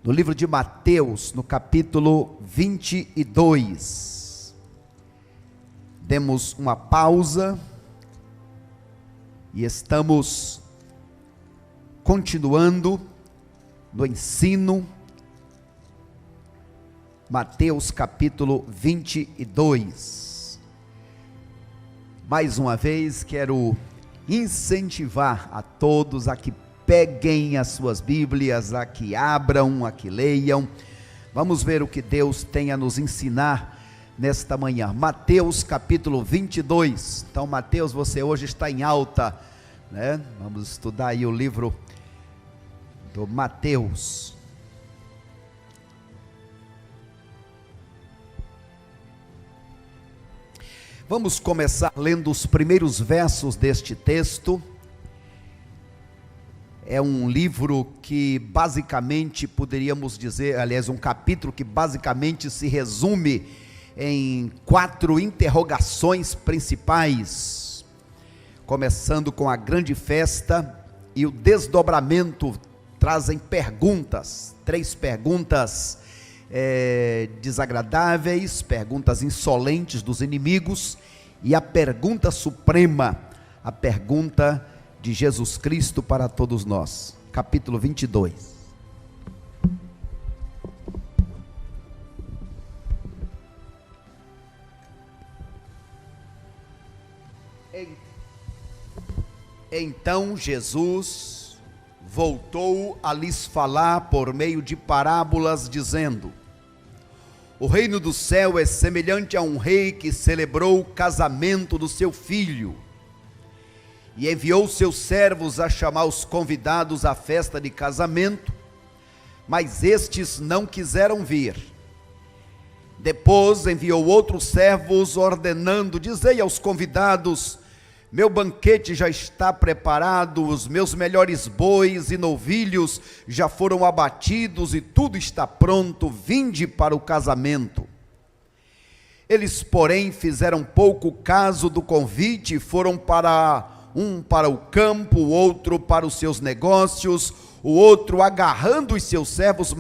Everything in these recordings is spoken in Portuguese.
no livro de Mateus, no capítulo 22. Demos uma pausa e estamos continuando no ensino. Mateus capítulo 22. Mais uma vez quero incentivar a todos a que peguem as suas Bíblias, a que abram, a que leiam. Vamos ver o que Deus tem a nos ensinar nesta manhã. Mateus capítulo 22. Então, Mateus, você hoje está em alta, né? Vamos estudar aí o livro do Mateus. Vamos começar lendo os primeiros versos deste texto. É um livro que basicamente poderíamos dizer, aliás, um capítulo que basicamente se resume em 4 interrogações principais, começando com a grande festa e o desdobramento. Trazem perguntas, 3 perguntas desagradáveis, perguntas insolentes dos inimigos, e a pergunta suprema, a pergunta de Jesus Cristo para todos nós. Capítulo 22. Então Jesus voltou a lhes falar por meio de parábolas, dizendo: o reino do céu é semelhante a um rei que celebrou o casamento do seu filho, e enviou seus servos a chamar os convidados à festa de casamento, mas estes não quiseram vir. Depois enviou outros servos, ordenando: dizei aos convidados: meu banquete já está preparado, os meus melhores bois e novilhos já foram abatidos e tudo está pronto, vinde para o casamento. Eles, porém, fizeram pouco caso do convite e foram um para o campo, o outro para os seus negócios, o outro, agarrando os seus servos,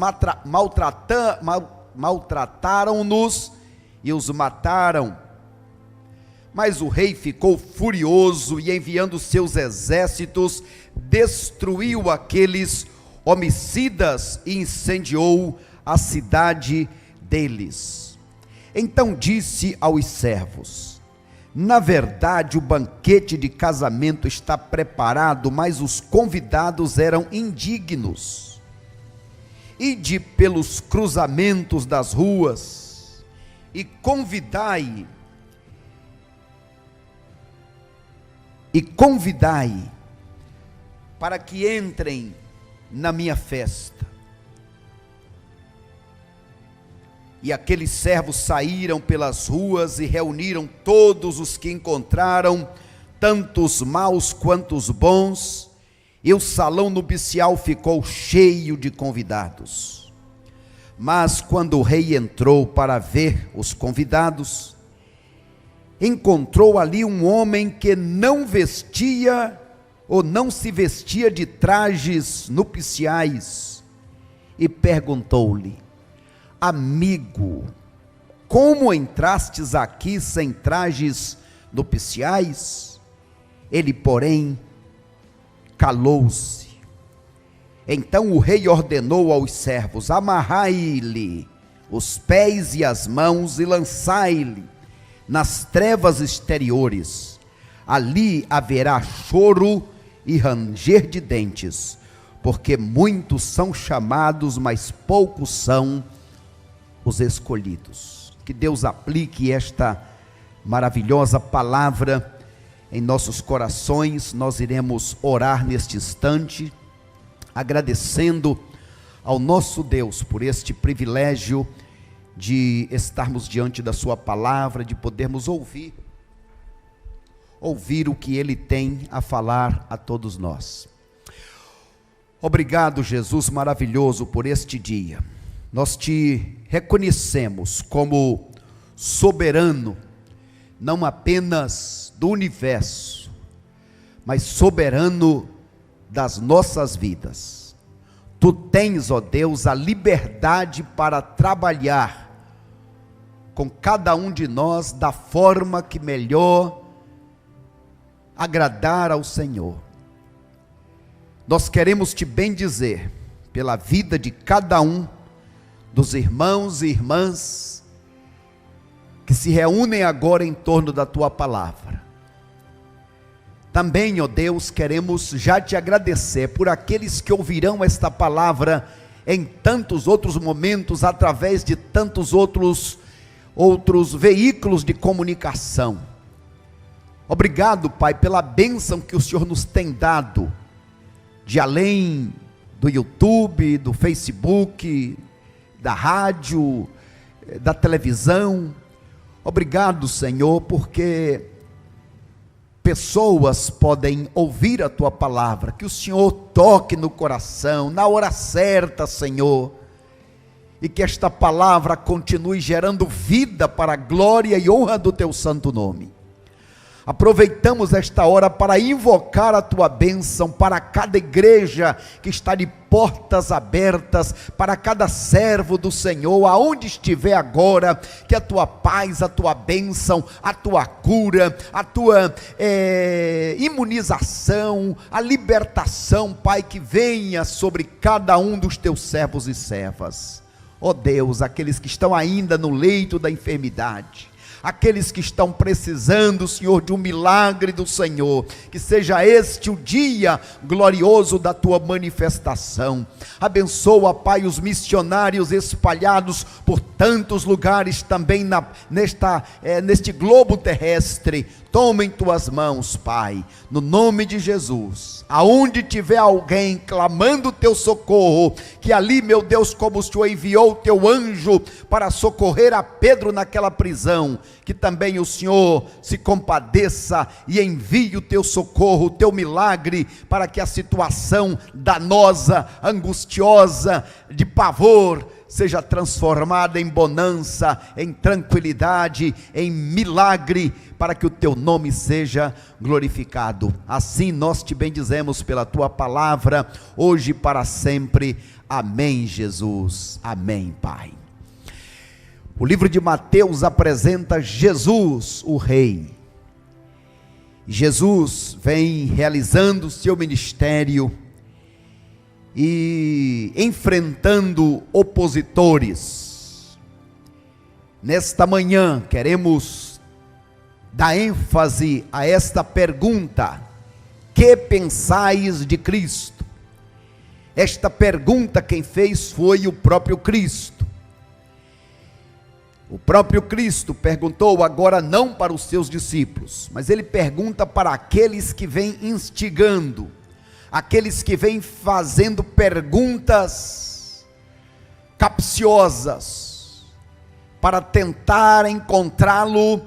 maltrataram-nos e os mataram. Mas o rei ficou furioso e, enviando seus exércitos, destruiu aqueles homicidas e incendiou a cidade deles. Então disse aos servos: na verdade, o banquete de casamento está preparado, mas os convidados eram indignos. Ide pelos cruzamentos das ruas e convidai para que entrem na minha festa. E aqueles servos saíram pelas ruas e reuniram todos os que encontraram, tanto os maus quanto os bons, e o salão nupcial ficou cheio de convidados. Mas quando o rei entrou para ver os convidados, encontrou ali um homem que não se vestia de trajes nupciais, e perguntou-lhe: amigo, como entrastes aqui sem trajes nupciais? Ele, porém, calou-se. Então o rei ordenou aos servos: amarrai-lhe os pés e as mãos e lançai-lhe nas trevas exteriores. Ali haverá choro e ranger de dentes, porque muitos são chamados, mas poucos são os escolhidos. Que Deus aplique esta maravilhosa palavra em nossos corações. Nós iremos orar neste instante, agradecendo ao nosso Deus por este privilégio de estarmos diante da sua palavra, de podermos ouvir o que Ele tem a falar a todos nós. Obrigado, Jesus maravilhoso, por este dia. Nós te reconhecemos como soberano, não apenas do universo, mas soberano das nossas vidas. Tu tens, ó Deus, a liberdade para trabalhar com cada um de nós da forma que melhor agradar ao Senhor. Nós queremos te bendizer pela vida de cada um dos irmãos e irmãs que se reúnem agora em torno da tua palavra. Também, ó Deus, queremos já te agradecer por aqueles que ouvirão esta palavra em tantos outros momentos, através de tantos outros veículos de comunicação. Obrigado, Pai, pela bênção que o Senhor nos tem dado, de além do YouTube, do Facebook, da rádio, da televisão. Obrigado, Senhor, porque pessoas podem ouvir a tua palavra, que o Senhor toque no coração, na hora certa, Senhor, e que esta palavra continue gerando vida para a glória e honra do teu santo nome. Aproveitamos esta hora para invocar a tua bênção para cada igreja que está de portas abertas, para cada servo do Senhor, aonde estiver agora, que a tua paz, a tua bênção, a tua cura, a tua imunização, a libertação, Pai, que venha sobre cada um dos teus servos e servas. Ó Deus, aqueles que estão ainda no leito da enfermidade, aqueles que estão precisando, Senhor, de um milagre do Senhor, que seja este o dia glorioso da tua manifestação. Abençoa, Pai, os missionários espalhados por tantos lugares também neste globo terrestre. Toma em tuas mãos, Pai, no nome de Jesus. Aonde tiver alguém clamando o teu socorro, que ali, meu Deus, como o Senhor enviou o teu anjo para socorrer a Pedro naquela prisão, que também o Senhor se compadeça e envie o teu socorro, o teu milagre, para que a situação danosa, angustiosa, de pavor, seja transformada em bonança, em tranquilidade, em milagre, para que o teu nome seja glorificado. Assim nós te bendizemos pela tua palavra, hoje e para sempre. Amém, Jesus. Amém, Pai. O livro de Mateus apresenta Jesus, o Rei. Jesus vem realizando o seu ministério e enfrentando opositores. Nesta manhã queremos dar ênfase a esta pergunta: que pensais de Cristo? Esta pergunta quem fez foi o próprio Cristo. O próprio Cristo perguntou agora não para os seus discípulos, mas ele pergunta para aqueles que vêm instigando, aqueles que vêm fazendo perguntas capciosas, para tentar encontrá-lo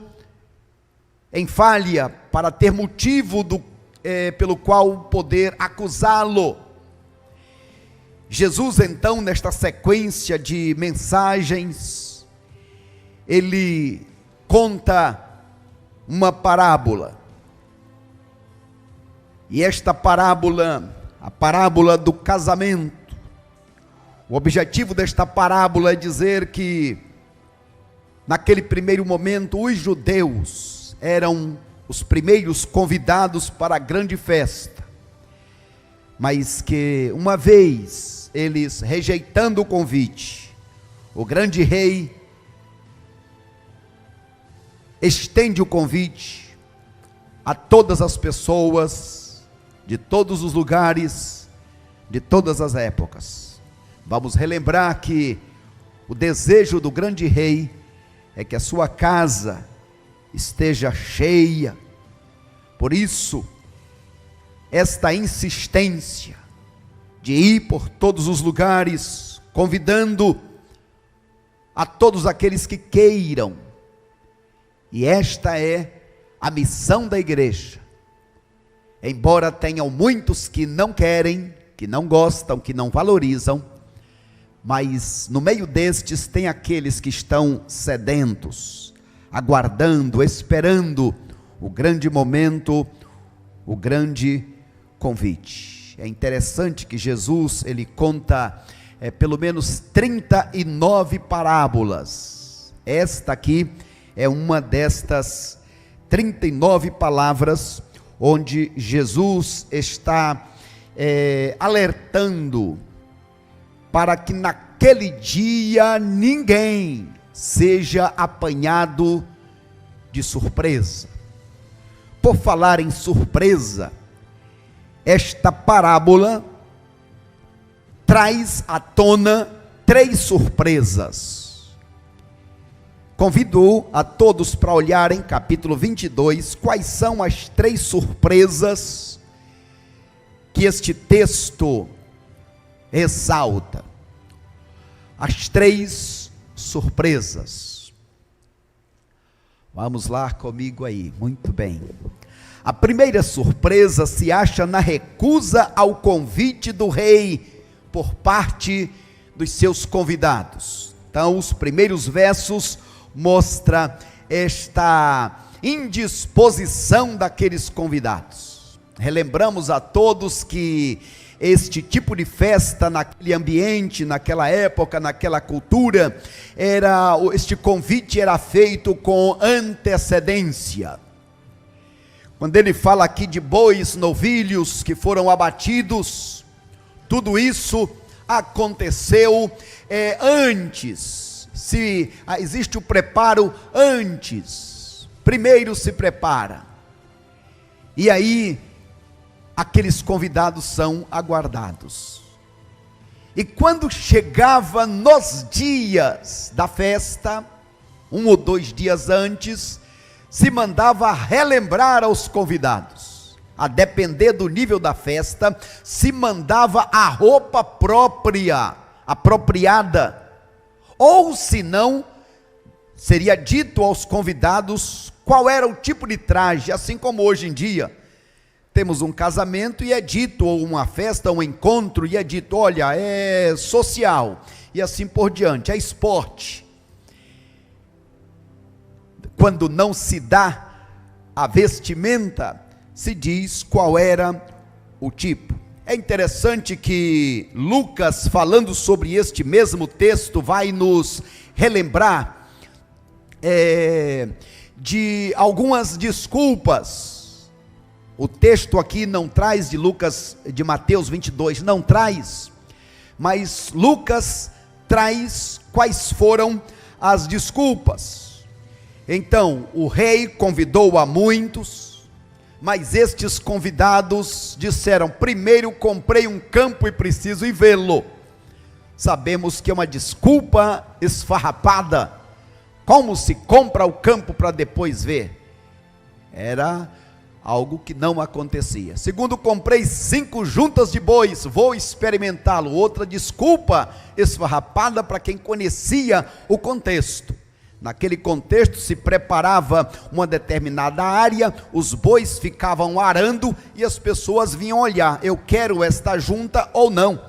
em falha, para ter motivo pelo qual poder acusá-lo. Jesus então, nesta sequência de mensagens, ele conta uma parábola. E esta parábola, a parábola do casamento, o objetivo desta parábola é dizer que, naquele primeiro momento, os judeus eram os primeiros convidados para a grande festa, mas que uma vez eles rejeitando o convite, o grande rei estende o convite a todas as pessoas, de todos os lugares, de todas as épocas. Vamos relembrar que o desejo do grande rei é que a sua casa esteja cheia. Por isso, esta insistência de ir por todos os lugares, convidando a todos aqueles que queiram. E esta é a missão da igreja. Embora tenham muitos que não querem, que não gostam, que não valorizam, mas no meio destes tem aqueles que estão sedentos, aguardando, esperando o grande momento, o grande convite. É interessante que Jesus, ele conta pelo menos 39 parábolas. Esta aqui é uma destas 39 palavras, onde Jesus está alertando para que naquele dia ninguém seja apanhado de surpresa. Por falar em surpresa, esta parábola traz à tona 3 surpresas. Convido a todos para olharem capítulo 22, quais são as 3 surpresas que este texto ressalta. As 3 surpresas. Vamos lá comigo aí, muito bem. A primeira surpresa se acha na recusa ao convite do rei por parte dos seus convidados. Então, os primeiros versos mostram esta indisposição daqueles convidados. Relembramos a todos que este tipo de festa, naquele ambiente, naquela época, naquela cultura, este convite era feito com antecedência. Quando ele fala aqui de bois, novilhos que foram abatidos, tudo isso aconteceu antes. Se existe o preparo antes, primeiro se prepara, e aí aqueles convidados são aguardados. E quando chegava nos dias da festa, 1 ou 2 dias antes, se mandava relembrar aos convidados. A depender do nível da festa, se mandava a roupa própria, apropriada. Ou se não, seria dito aos convidados qual era o tipo de traje, assim como hoje em dia. Temos um casamento e é dito, ou uma festa, um encontro, e é dito, olha, é social, e assim por diante, é esporte. Quando não se dá a vestimenta, se diz qual era o tipo. É interessante que Lucas, falando sobre este mesmo texto, vai nos relembrar de algumas desculpas. O texto aqui não traz de Mateus 22, não traz, mas Lucas traz quais foram as desculpas. Então, o rei convidou a muitos, mas estes convidados disseram, primeiro comprei um campo e preciso ir vê-lo. Sabemos que é uma desculpa esfarrapada. Como se compra o campo para depois ver? Era algo que não acontecia. Segundo, comprei 5 juntas de bois, vou experimentá-lo. Outra desculpa esfarrapada para quem conhecia o contexto. Naquele contexto se preparava uma determinada área, os bois ficavam arando e as pessoas vinham olhar, eu quero esta junta ou não.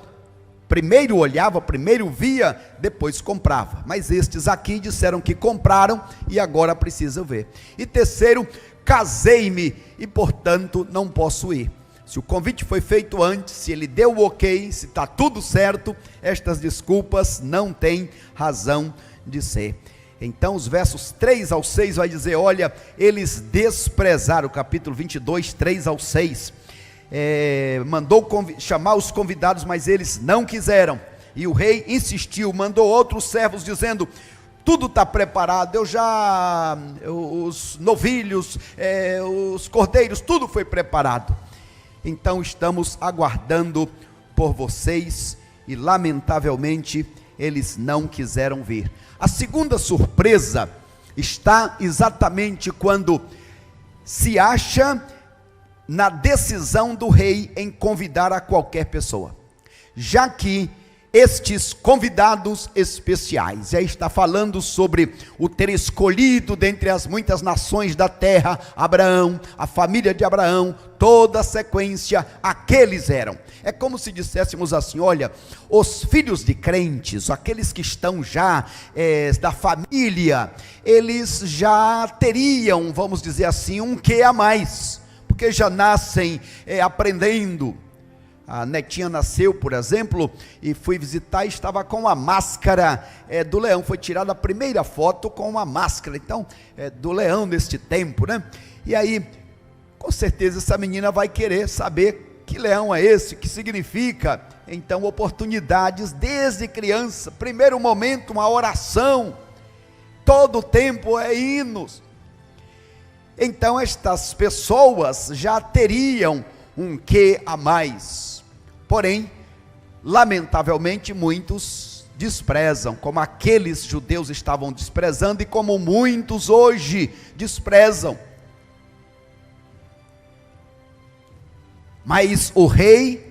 Primeiro olhava, primeiro via, depois comprava. Mas estes aqui disseram que compraram e agora precisam ver. E terceiro, casei-me e portanto não posso ir. Se o convite foi feito antes, se ele deu o ok, se está tudo certo, estas desculpas não têm razão de ser. Então os versos 3 ao 6 vai dizer, olha, eles desprezaram, capítulo 22, 3 ao 6, mandou chamar os convidados, mas eles não quiseram, e o rei insistiu, mandou outros servos dizendo, tudo está preparado, os novilhos, os cordeiros, tudo foi preparado, então estamos aguardando por vocês, e lamentavelmente eles não quiseram vir. A segunda surpresa está exatamente quando se acha na decisão do rei em convidar a qualquer pessoa, já que estes convidados especiais, aí está falando sobre o ter escolhido dentre as muitas nações da terra, Abraão, a família de Abraão, toda a sequência, aqueles eram, é como se disséssemos assim, olha, os filhos de crentes, aqueles que estão já da família, eles já teriam, vamos dizer assim, um quê a mais, porque já nascem aprendendo. a netinha nasceu, por exemplo, e fui visitar e estava com a máscara do leão. Foi tirada a primeira foto com uma máscara, então, do leão neste tempo, né? E aí, com certeza essa menina vai querer saber que leão é esse, o que significa. Então, oportunidades desde criança, primeiro momento, uma oração, todo o tempo é hinos. Então, estas pessoas já teriam um quê a mais, porém, lamentavelmente, muitos desprezam, como aqueles judeus estavam desprezando e como muitos hoje desprezam. Mas o rei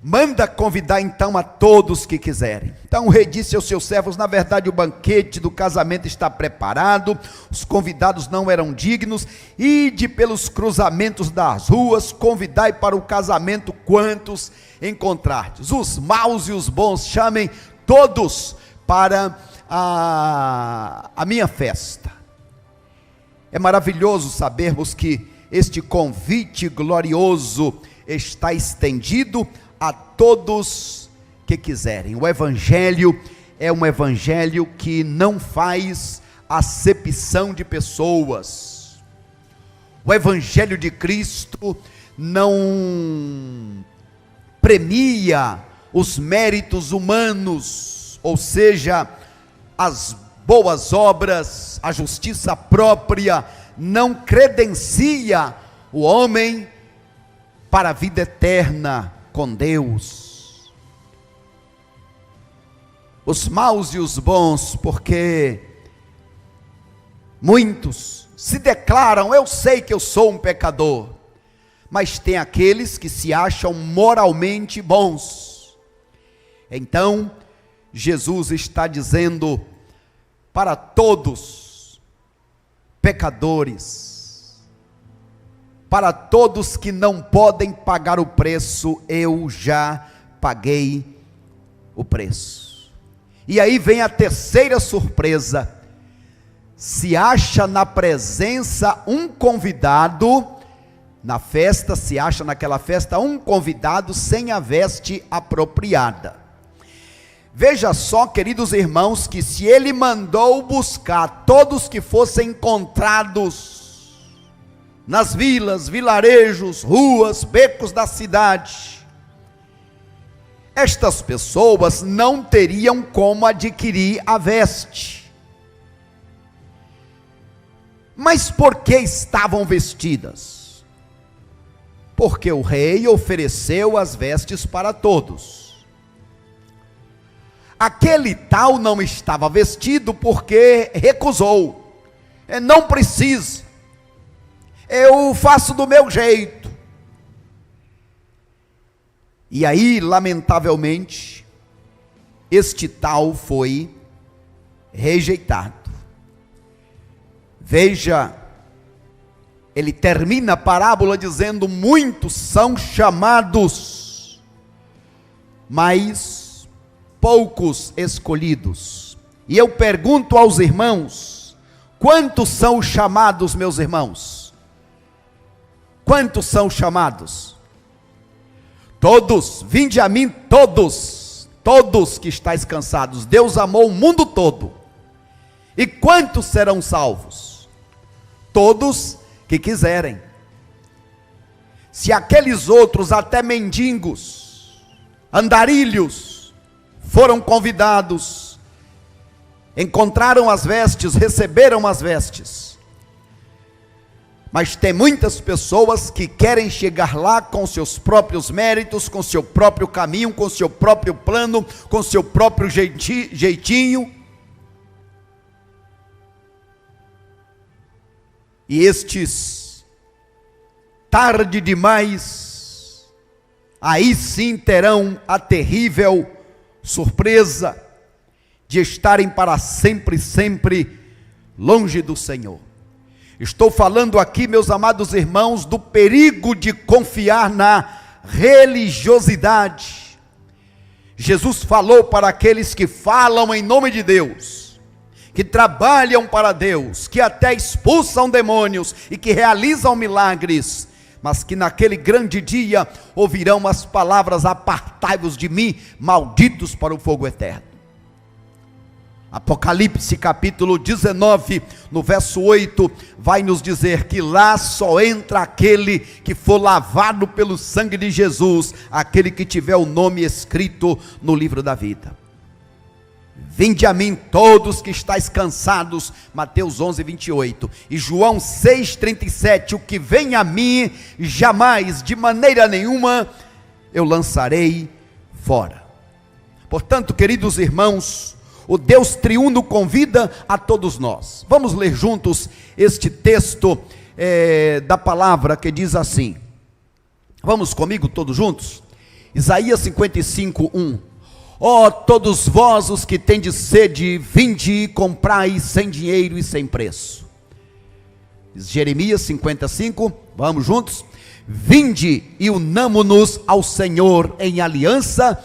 manda convidar então a todos que quiserem. Então o rei disse aos seus servos: na verdade o banquete do casamento está preparado, os convidados não eram dignos, ide pelos cruzamentos das ruas, convidai para o casamento quantos encontrardes, os maus e os bons, chamem todos para a minha festa. É maravilhoso sabermos que este convite glorioso está estendido a todos que quiserem. O evangelho é um evangelho que não faz acepção de pessoas. O evangelho de Cristo não premia os méritos humanos, ou seja, as boas obras, a justiça própria, não credencia o homem para a vida eterna com Deus. Os maus e os bons, porque muitos se declaram: eu sei que eu sou um pecador, mas tem aqueles que se acham moralmente bons. Então, Jesus está dizendo para todos pecadores, para todos que não podem pagar o preço, eu já paguei o preço. E aí vem a terceira surpresa: se acha na presença um convidado, na festa, se acha naquela festa um convidado sem a veste apropriada. Veja só, queridos irmãos, que se ele mandou buscar todos que fossem encontrados nas vilas, vilarejos, ruas, becos da cidade, estas pessoas não teriam como adquirir a veste. Mas por que estavam vestidas? Porque o rei ofereceu as vestes para todos. Aquele tal não estava vestido porque recusou. Não precisa, eu faço do meu jeito. E aí, lamentavelmente, este tal foi rejeitado. Veja, ele termina a parábola dizendo: muitos são chamados, mas poucos escolhidos. E eu pergunto aos irmãos: quantos são os chamados, meus irmãos? Quantos são os chamados? Todos. Vinde a mim todos, todos que estáis cansados. Deus amou o mundo todo. E quantos serão salvos? Todos que quiserem. Se aqueles outros, até mendigos, andarilhos, foram convidados, encontraram as vestes, receberam as vestes, mas tem muitas pessoas que querem chegar lá com seus próprios méritos, com seu próprio caminho, com seu próprio plano, com seu próprio jeitinho, e estes, tarde demais, aí sim terão a terrível surpresa de estarem para sempre, sempre longe do Senhor. Estou falando aqui, meus amados irmãos, do perigo de confiar na religiosidade. Jesus falou para aqueles que falam em nome de Deus, que trabalham para Deus, que até expulsam demônios e que realizam milagres, mas que naquele grande dia ouvirão as palavras: apartai-vos de mim, malditos, para o fogo eterno. Apocalipse capítulo 19, no verso 8, vai nos dizer que lá só entra aquele que for lavado pelo sangue de Jesus, aquele que tiver o nome escrito no livro da vida. Vinde a mim todos que estáis cansados, Mateus 11, 28, e João 6, 37, o que vem a mim, jamais, de maneira nenhuma, eu lançarei fora. Portanto, queridos irmãos, o Deus triuno convida a todos nós. Vamos ler juntos este texto da palavra que diz assim. Vamos comigo todos juntos? Isaías 55, 1. Ó, todos vós os que tendes sede, vinde e comprai sem dinheiro e sem preço. Jeremias 55, vamos juntos? Vinde e unamo-nos ao Senhor em aliança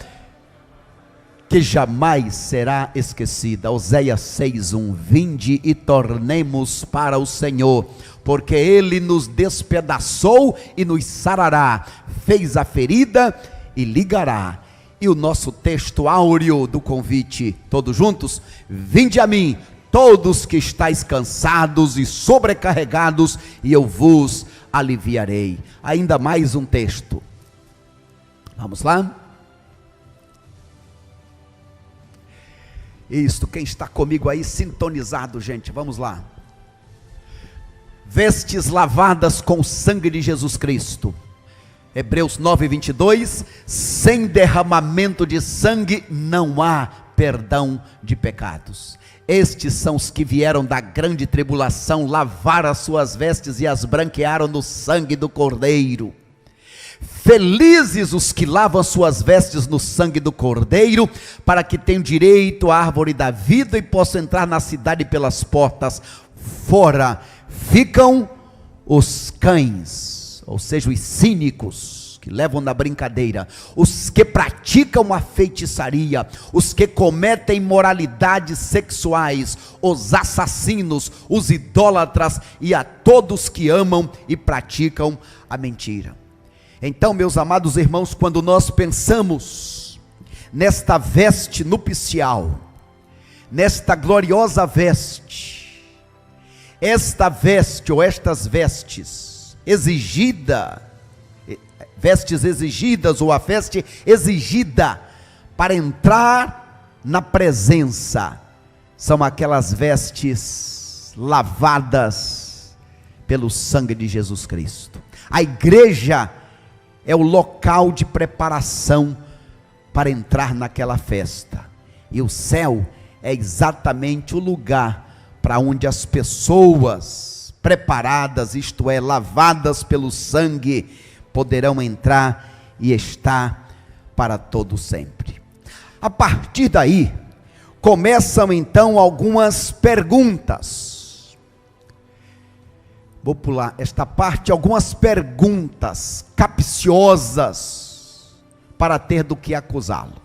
que jamais será esquecida. Oséias 6:1. Vinde e tornemos para o Senhor, porque Ele nos despedaçou e nos sarará, fez a ferida e ligará. E o nosso texto áureo do convite, todos juntos: vinde a mim, todos que estáis cansados e sobrecarregados, e eu vos aliviarei. Ainda mais um texto, vamos lá? Isto, quem está comigo aí sintonizado, gente, vamos lá. Vestes lavadas com o sangue de Jesus Cristo. Hebreus 9, 22, sem derramamento de sangue não há perdão de pecados. Estes são os que vieram da grande tribulação, lavaram as suas vestes e as branquearam no sangue do Cordeiro. Felizes os que lavam as suas vestes no sangue do Cordeiro, para que tenham direito à árvore da vida e possam entrar na cidade pelas portas. Fora ficam os cães, ou seja, os cínicos, que levam na brincadeira, os que praticam a feitiçaria, os que cometem imoralidades sexuais, os assassinos, os idólatras e a todos que amam e praticam a mentira. Então, meus amados irmãos, quando nós pensamos nesta veste nupcial, nesta gloriosa veste, esta veste ou estas vestes vestes exigidas ou a veste exigida para entrar na presença, são aquelas vestes lavadas pelo sangue de Jesus Cristo. A igreja é o local de preparação para entrar naquela festa, e o céu é exatamente o lugar para onde as pessoas preparadas, isto é, lavadas pelo sangue, poderão entrar e estar para todo sempre. A partir daí, começam então algumas perguntas. Vou pular esta parte, algumas perguntas capciosas para ter do que acusá-lo.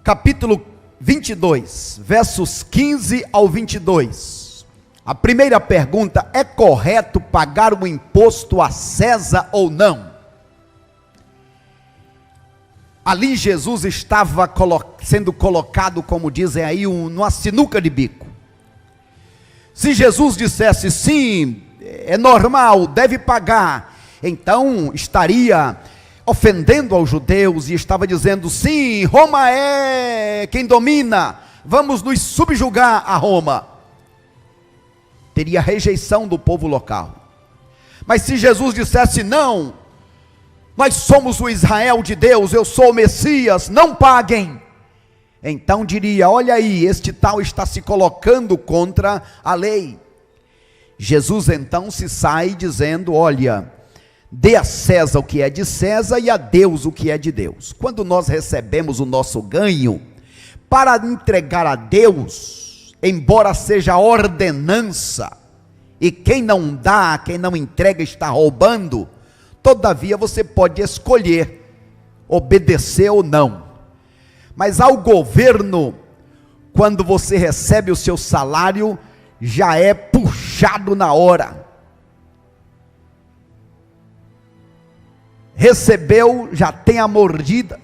Capítulo 22, versos 15 ao 22. A primeira pergunta: é correto pagar o imposto a César ou não? Ali Jesus estava sendo colocado, como dizem aí, numa sinuca de bico. Se Jesus dissesse sim, é normal, deve pagar, então estaria ofendendo aos judeus e estava dizendo: sim, Roma é quem domina, vamos nos subjugar a Roma. Teria rejeição do povo local. Mas se Jesus dissesse: não, nós somos o Israel de Deus, eu sou o Messias, não paguem, então diria: olha aí, este tal está se colocando contra a lei. Jesus então se sai dizendo: olha, dê a César o que é de César e a Deus o que é de Deus. Quando nós recebemos o nosso ganho, para entregar a Deus, embora seja ordenança, e quem não dá, quem não entrega está roubando, todavia você pode escolher obedecer ou não. Mas ao governo, quando você recebe o seu salário, já é puxado na hora. recebeu, já tem a mordida.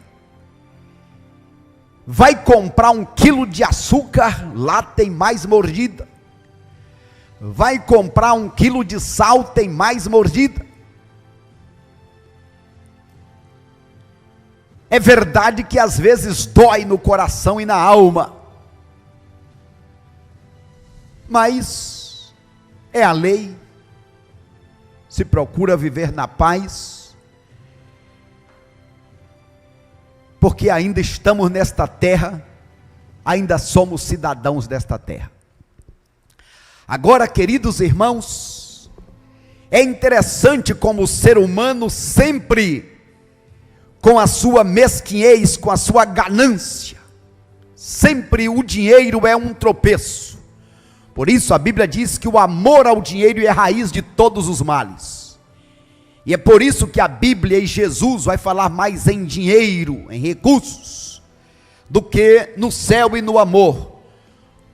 Vai comprar 1 quilo de açúcar, lá tem mais mordida. Vai comprar 1 quilo de sal, tem mais mordida. É verdade que às vezes dói no coração e na alma, mas é a lei. Se procura viver na paz, porque ainda estamos nesta terra, ainda somos cidadãos desta terra. Agora, queridos irmãos, é interessante como o ser humano sempre, com a sua mesquinhez, com a sua ganância, sempre o dinheiro é um tropeço. Por isso a Bíblia diz que o amor ao dinheiro é a raiz de todos os males. E é por isso que a Bíblia e Jesus vai falar mais em dinheiro, em recursos, do que no céu e no amor.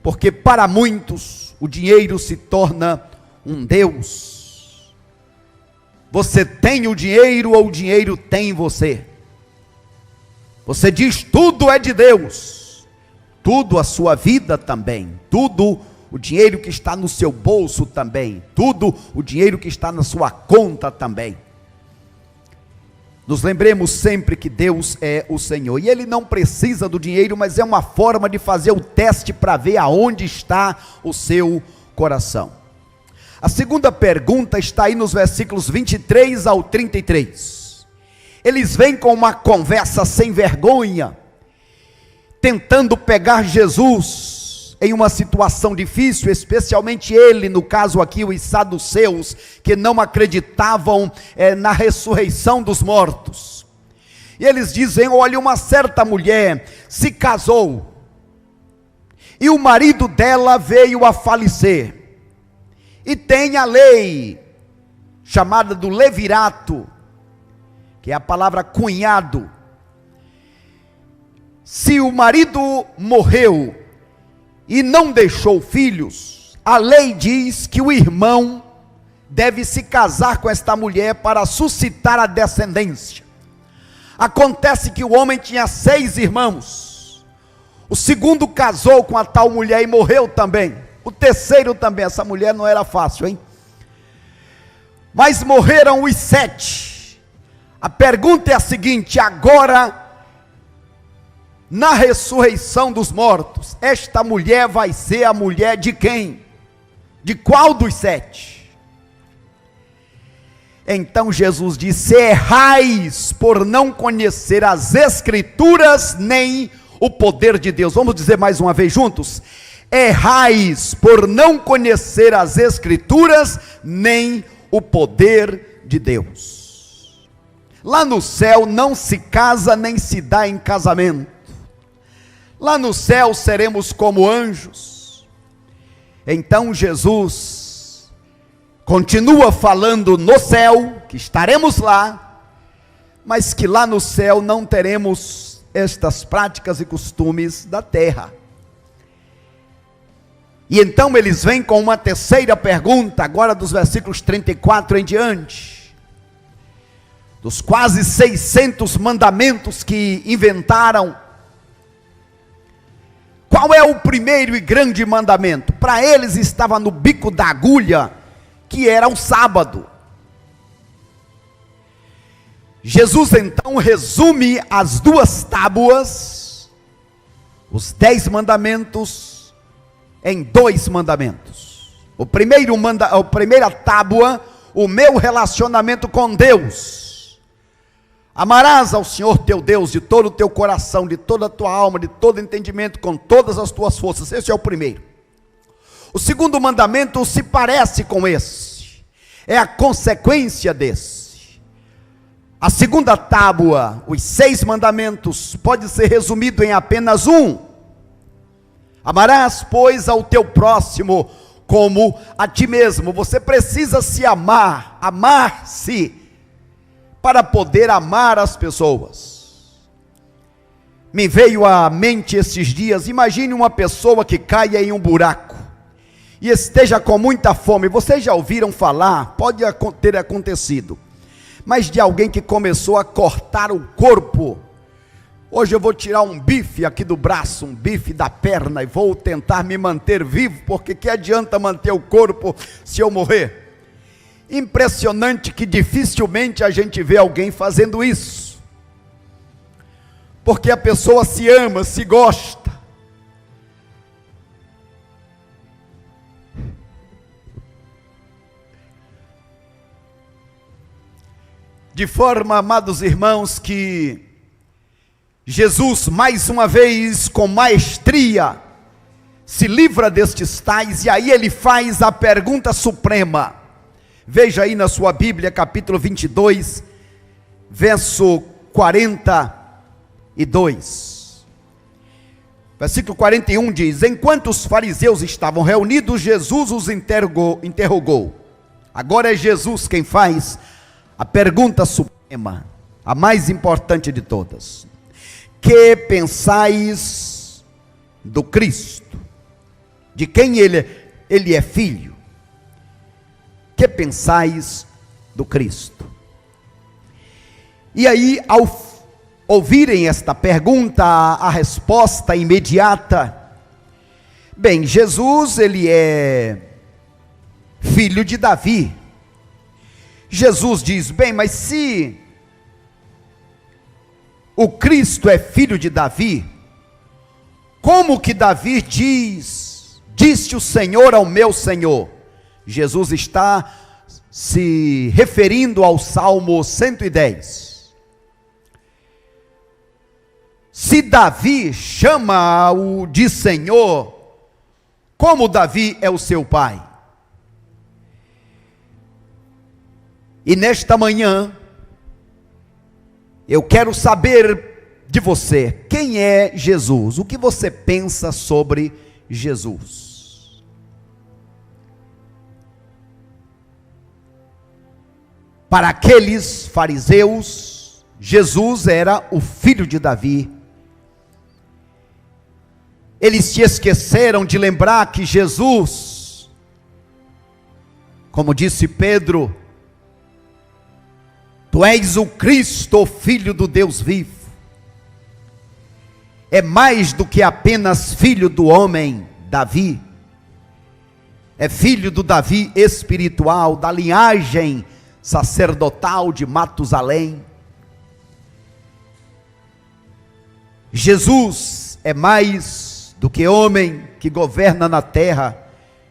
Porque para muitos o dinheiro se torna um Deus. Você tem o dinheiro ou o dinheiro tem você? Você diz tudo é de Deus, tudo a sua vida também, tudo o dinheiro que está no seu bolso também, tudo o dinheiro que está na sua conta também. Nos lembremos sempre que Deus é o Senhor, e Ele não precisa do dinheiro, mas é uma forma de fazer o teste para ver aonde está o seu coração. A segunda pergunta está aí nos versículos 23 ao 33. Eles vêm com uma conversa sem vergonha, tentando pegar Jesus em uma situação difícil, especialmente ele, no caso aqui os saduceus, que não acreditavam na ressurreição dos mortos. E eles dizem: olha, uma certa mulher se casou, e o marido dela veio a falecer, e tem a lei, chamada do levirato, que é a palavra cunhado. Se o marido morreu e não deixou filhos, a lei diz que o irmão deve se casar com esta mulher para suscitar a descendência. Acontece que o homem tinha 6 irmãos, o segundo casou com a tal mulher e morreu também, o terceiro também. Essa mulher não era fácil, hein? Mas morreram os 7. A pergunta é a seguinte: agora, na ressurreição dos mortos, esta mulher vai ser a mulher de quem? De qual dos 7? Então Jesus disse: errais por não conhecer as Escrituras, nem o poder de Deus. Vamos dizer mais uma vez juntos? Errais por não conhecer as Escrituras, nem o poder de Deus. Lá no céu não se casa nem se dá em casamento. Lá no céu seremos como anjos. Então Jesus continua falando no céu, que estaremos lá, mas que lá no céu não teremos estas práticas e costumes da terra. E então eles vêm com uma terceira pergunta, agora dos versículos 34 em diante. Dos quase 600 mandamentos que inventaram, qual é o primeiro e grande mandamento? Para eles estava no bico da agulha, que era o sábado. Jesus então resume as 2 tábuas, os 10 mandamentos, em 2 mandamentos. A primeira tábua, o meu relacionamento com Deus. Amarás ao Senhor teu Deus de todo o teu coração, de toda a tua alma, de todo entendimento, com todas as tuas forças. Esse é o primeiro. O segundo mandamento se parece com esse, é a consequência desse. A segunda tábua, os 6 mandamentos, pode ser resumido em apenas um: amarás, pois, ao teu próximo como a ti mesmo. Você precisa se amar, amar-se, para poder amar as pessoas. Me veio à mente esses dias, imagine uma pessoa que caia em um buraco, e esteja com muita fome. Vocês já ouviram falar, pode ter acontecido, mas de alguém que começou a cortar o corpo. Hoje eu vou tirar um bife aqui do braço, um bife da perna, e vou tentar me manter vivo, porque que adianta manter o corpo se eu morrer? Impressionante que dificilmente a gente vê alguém fazendo isso, porque a pessoa se ama, se gosta. De forma, amados irmãos, que Jesus, mais uma vez, com maestria, se livra destes tais, e aí ele faz a pergunta suprema. Veja aí na sua Bíblia, capítulo 22, verso 42. Versículo 41 diz: enquanto os fariseus estavam reunidos, Jesus os interrogou. Agora é Jesus quem faz a pergunta suprema, a mais importante de todas. Que pensais do Cristo? De quem ele é filho? Que pensais do Cristo? E aí, ao ouvirem esta pergunta, a resposta imediata: bem, Jesus, ele é filho de Davi. Jesus diz: bem, mas se o Cristo é filho de Davi, como que Davi disse o Senhor ao meu Senhor? Jesus está se referindo ao Salmo 110. Se Davi chama-o de Senhor, como Davi é o seu pai? E nesta manhã, eu quero saber de você, quem é Jesus? O que você pensa sobre Jesus? Para aqueles fariseus, Jesus era o filho de Davi. Eles se esqueceram de lembrar que Jesus, como disse Pedro, tu és o Cristo, o Filho do Deus vivo. É mais do que apenas filho do homem Davi. É filho do Davi espiritual, da linhagem sacerdotal de Matusalém. Jesus é mais do que homem que governa na terra.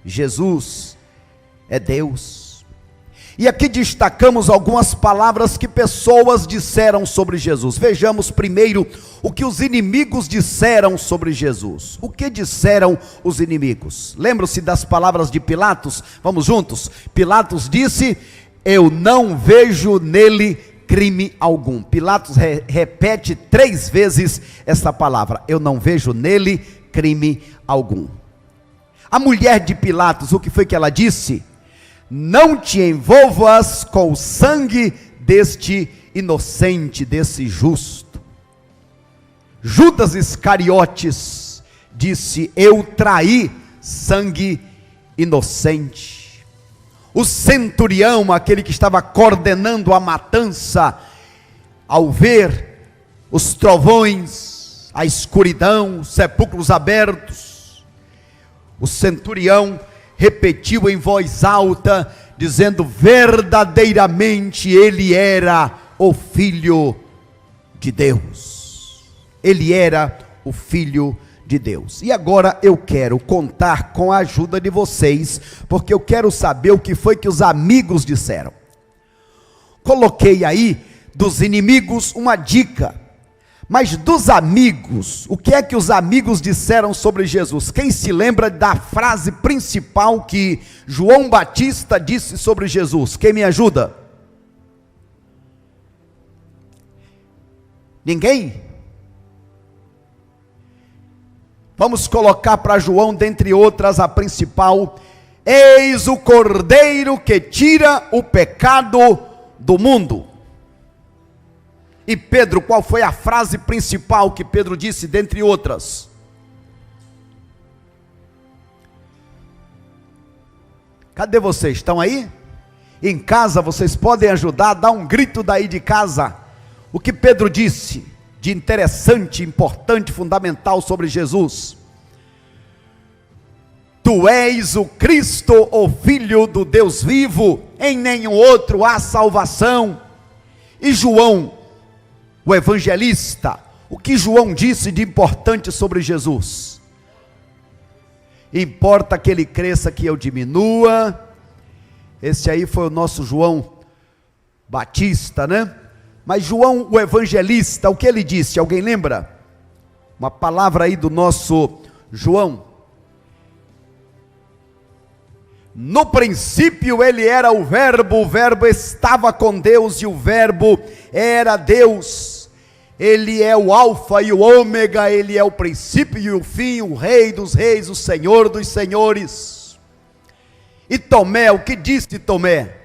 Jesus é Deus. E aqui destacamos algumas palavras que pessoas disseram sobre Jesus. Vejamos primeiro o que os inimigos disseram sobre Jesus. O que disseram os inimigos? Lembram-se das palavras de Pilatos? Vamos juntos. Pilatos disse: eu não vejo nele crime algum. Pilatos repete 3 vezes essa palavra: eu não vejo nele crime algum. A mulher de Pilatos, o que foi que ela disse? Não te envolvas com o sangue deste inocente, desse justo. Judas Iscariotes disse: eu traí sangue inocente. O centurião, aquele que estava coordenando a matança, ao ver os trovões, a escuridão, os sepulcros abertos, o centurião repetiu em voz alta, dizendo: verdadeiramente ele era o Filho de Deus. Ele era o Filho de Deus. E agora eu quero contar com a ajuda de vocês, porque eu quero saber o que foi que os amigos disseram. Coloquei aí dos inimigos uma dica, mas dos amigos, o que é que os amigos disseram sobre Jesus? Quem se lembra da frase principal que João Batista disse sobre Jesus? Quem me ajuda? Ninguém? Vamos colocar para João, dentre outras, a principal: eis o Cordeiro que tira o pecado do mundo. E Pedro, qual foi a frase principal que Pedro disse, dentre outras? Cadê vocês? Estão aí? Em casa vocês podem ajudar, dá um grito daí de casa. O que Pedro disse de interessante, importante, fundamental sobre Jesus: Tu és o Cristo, o Filho do Deus vivo, em nenhum outro há salvação. E João, o evangelista, o que João disse de importante sobre Jesus? Importa que ele cresça, que eu diminua. Esse aí foi o nosso João Batista, né? Mas João, o evangelista, o que ele disse? Alguém lembra? Uma palavra aí do nosso João. No princípio ele era o verbo estava com Deus e o verbo era Deus. Ele é o alfa e o ômega, ele é o princípio e o fim, o rei dos reis, o senhor dos senhores. E Tomé, o que disse Tomé?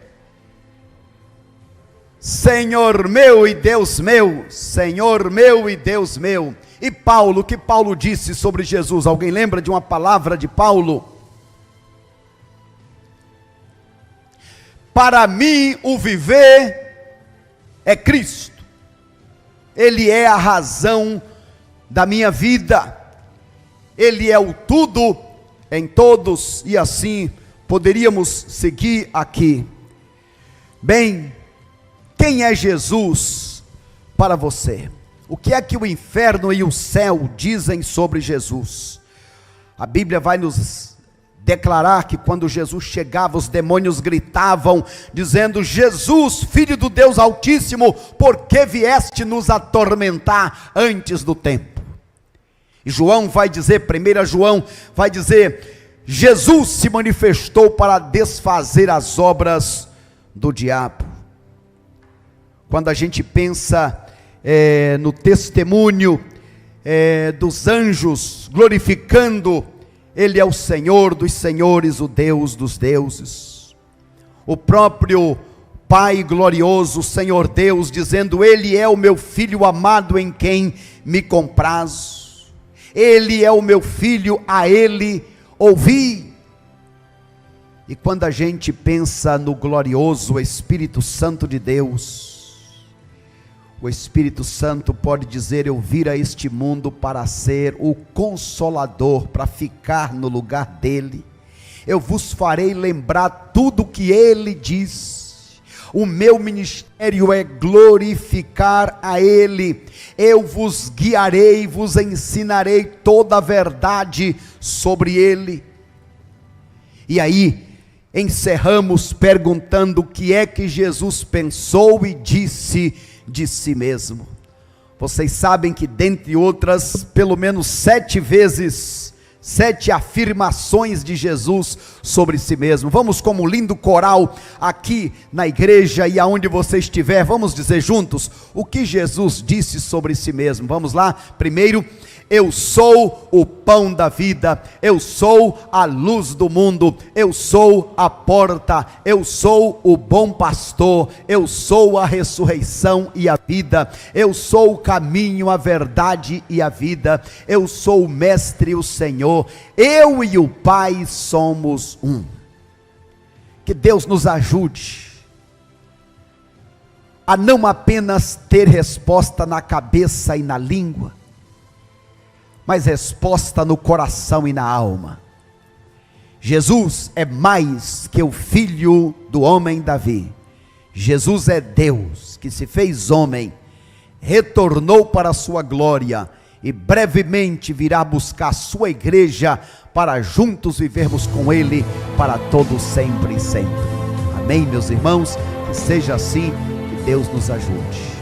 Senhor meu e Deus meu, Senhor meu e Deus meu. E Paulo, o que Paulo disse sobre Jesus? Alguém lembra de uma palavra de Paulo? Para mim o viver é Cristo, Ele é a razão da minha vida, Ele é o tudo em todos, e assim poderíamos seguir aqui. Bem, quem é Jesus para você? O que é que o inferno e o céu dizem sobre Jesus? A Bíblia vai nos declarar que quando Jesus chegava, os demônios gritavam, dizendo: Jesus, Filho do Deus Altíssimo, por que vieste nos atormentar antes do tempo? E João vai dizer, 1 João vai dizer, Jesus se manifestou para desfazer as obras do diabo. Quando a gente pensa no testemunho dos anjos glorificando, Ele é o Senhor dos senhores, o Deus dos deuses. O próprio Pai glorioso, Senhor Deus, dizendo: Ele é o meu Filho amado em quem me comprazo. Ele é o meu Filho, a Ele ouvi. E quando a gente pensa no glorioso Espírito Santo de Deus, o Espírito Santo pode dizer: eu vim a este mundo para ser o Consolador, para ficar no lugar dele. Eu vos farei lembrar tudo o que ele diz. O meu ministério é glorificar a ele. Eu vos guiarei, vos ensinarei toda a verdade sobre ele. E aí encerramos perguntando o que é que Jesus pensou e disse de si mesmo. Vocês sabem que dentre outras, pelo menos 7 vezes, 7 afirmações de Jesus sobre si mesmo. Vamos, como lindo coral aqui na igreja e aonde você estiver, vamos dizer juntos o que Jesus disse sobre si mesmo. Vamos lá? Primeiro: eu sou o pão da vida, eu sou a luz do mundo, eu sou a porta, eu sou o bom pastor, eu sou a ressurreição e a vida, eu sou o caminho, a verdade e a vida, eu sou o mestre e o Senhor, eu e o Pai somos um. Que Deus nos ajude a não apenas ter resposta na cabeça e na língua, mas resposta no coração e na alma. Jesus é mais que o filho do homem Davi. Jesus é Deus que se fez homem, retornou para a sua glória e brevemente virá buscar a sua igreja para juntos vivermos com ele para todo sempre e sempre. Amém, meus irmãos? Que seja assim, que Deus nos ajude.